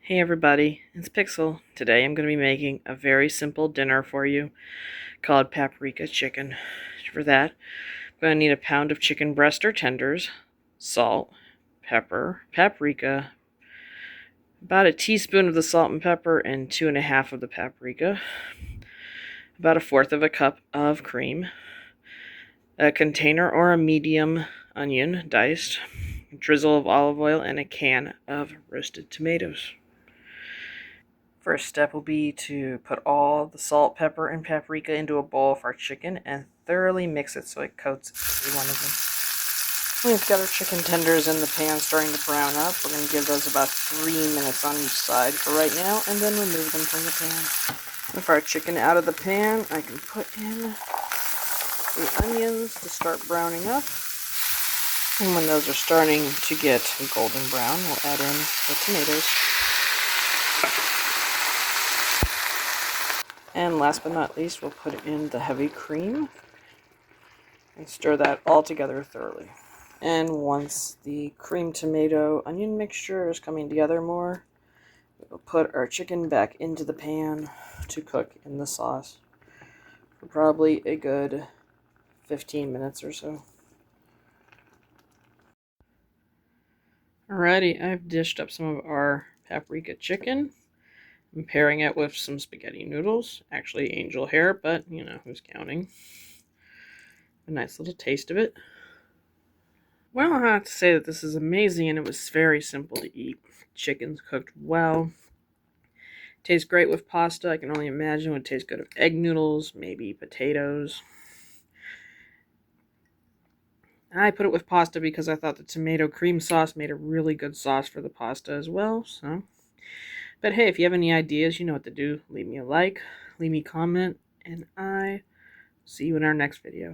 Hey everybody, it's Pixel. Today I'm going to be making a very simple dinner for you called Paprika Chicken. For that, I'm going to need a pound of chicken breast or tenders, salt, pepper, paprika, about a teaspoon of the salt and pepper and 2.5 of the paprika, about 1/4 of a cup of cream, a container or a medium onion diced, a drizzle of olive oil, and a can of roasted tomatoes. First step will be to put all the salt, pepper, and paprika into a bowl of our chicken and thoroughly mix it so it coats every one of them. We've got our chicken tenders in the pan starting to brown up. We're going to give those about 3 minutes on each side for right now and then remove them from the pan. With our chicken out of the pan, I can put in the onions to start browning up. And when those are starting to get golden brown, we'll add in the tomatoes. And last but not least, we'll put in the heavy cream and stir that all together thoroughly. And once the cream, tomato, onion mixture is coming together more, we'll put our chicken back into the pan to cook in the sauce for probably a good 15 minutes or so. Alrighty, I've dished up some of our paprika chicken. I'm pairing it with some spaghetti noodles. Actually, angel hair, but you know, who's counting? A nice little taste of it. Well, I have to say that this is amazing, and it was very simple to eat. Chicken's cooked well. Tastes great with pasta. I can only imagine it would taste good with egg noodles, maybe potatoes. I put it with pasta because I thought the tomato cream sauce made a really good sauce for the pasta as well. But hey, if you have any ideas, you know what to do. Leave me a like, leave me a comment, and I see you in our next video.